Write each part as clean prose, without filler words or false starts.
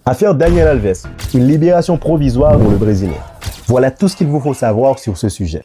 Affaire Daniel Alves, une libération provisoire pour le Brésilien. Voilà tout ce qu'il vous faut savoir sur ce sujet.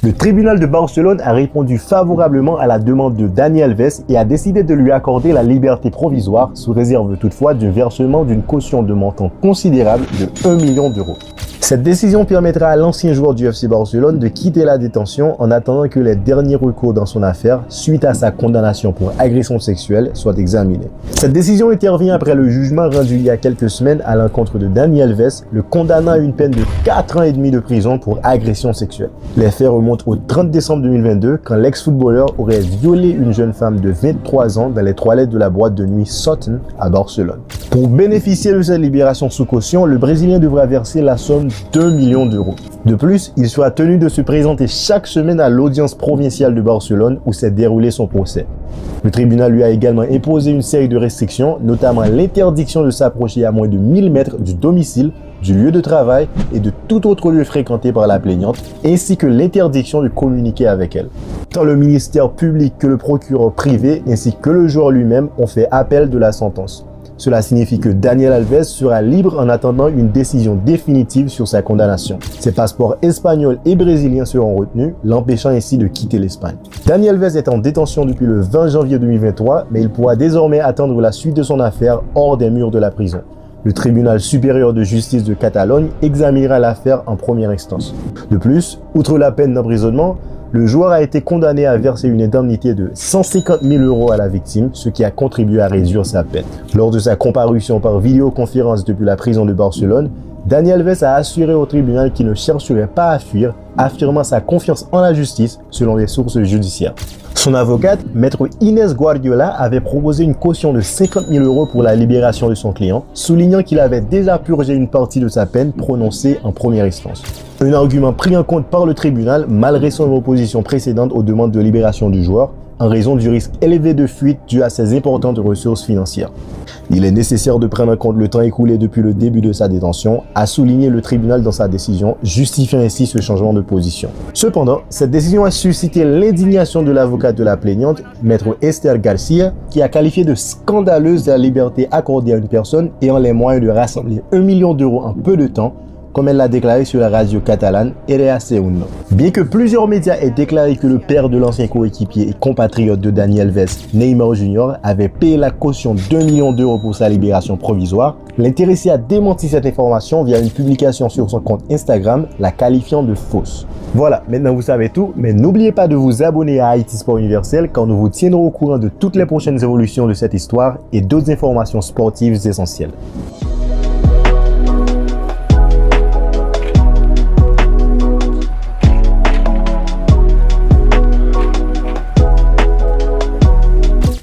Le tribunal de Barcelone a répondu favorablement à la demande de Dani Alves et a décidé de lui accorder la liberté provisoire sous réserve toutefois du versement d'une caution de montant considérable de 1 million d'euros. Cette décision permettra à l'ancien joueur du FC Barcelone de quitter la détention en attendant que les derniers recours dans son affaire, suite à sa condamnation pour agression sexuelle, soient examinés. Cette décision intervient après le jugement rendu il y a quelques semaines à l'encontre de Dani Alves, le condamnant à une peine de 4 ans et demi de prison pour agression sexuelle. Les faits remontent au 30 décembre 2022 quand l'ex-footballeur aurait violé une jeune femme de 23 ans dans les toilettes de la boîte de nuit Sutton à Barcelone. Pour bénéficier de cette libération sous caution, le Brésilien devra verser la somme d'1 million d'euros. De plus, il sera tenu de se présenter chaque semaine à l'audience provinciale de Barcelone où s'est déroulé son procès. Le tribunal lui a également imposé une série de restrictions, notamment l'interdiction de s'approcher à moins de 1000 mètres du domicile, du lieu de travail et de tout autre lieu fréquenté par la plaignante, ainsi que l'interdiction de communiquer avec elle. Tant le ministère public que le procureur privé ainsi que le joueur lui-même ont fait appel de la sentence. Cela signifie que Daniel Alves sera libre en attendant une décision définitive sur sa condamnation. Ses passeports espagnols et brésiliens seront retenus, l'empêchant ainsi de quitter l'Espagne. Daniel Alves est en détention depuis le 20 janvier 2023, mais il pourra désormais attendre la suite de son affaire hors des murs de la prison. Le tribunal supérieur de justice de Catalogne examinera l'affaire en première instance. De plus, outre la peine d'emprisonnement, le joueur a été condamné à verser une indemnité de 150 000 euros à la victime, ce qui a contribué à réduire sa peine. Lors de sa comparution par vidéoconférence depuis la prison de Barcelone, Dani Alves a assuré au tribunal qu'il ne chercherait pas à fuir, affirmant sa confiance en la justice selon les sources judiciaires. Son avocate, maître Inès Guardiola, avait proposé une caution de 50 000 euros pour la libération de son client, soulignant qu'il avait déjà purgé une partie de sa peine prononcée en première instance. Un argument pris en compte par le tribunal malgré son opposition précédente aux demandes de libération du joueur, en raison du risque élevé de fuite dû à ses importantes ressources financières. Il est nécessaire de prendre en compte le temps écoulé depuis le début de sa détention, a souligné le tribunal dans sa décision, justifiant ainsi ce changement de position. Cependant, cette décision a suscité l'indignation de l'avocate de la plaignante, maître Esther Garcia, qui a qualifié de scandaleuse la liberté accordée à une personne ayant les moyens de rassembler 1 million d'euros en peu de temps, comme elle l'a déclaré sur la radio catalane RAC1. Bien que plusieurs médias aient déclaré que le père de l'ancien coéquipier et compatriote de Dani Alves, Neymar Jr., avait payé la caution d'1 million d'euros pour sa libération provisoire, l'intéressé a démenti cette information via une publication sur son compte Instagram, la qualifiant de fausse. Voilà, maintenant vous savez tout, mais n'oubliez pas de vous abonner à Haïti Sport Universel quand nous vous tiendrons au courant de toutes les prochaines évolutions de cette histoire et d'autres informations sportives essentielles.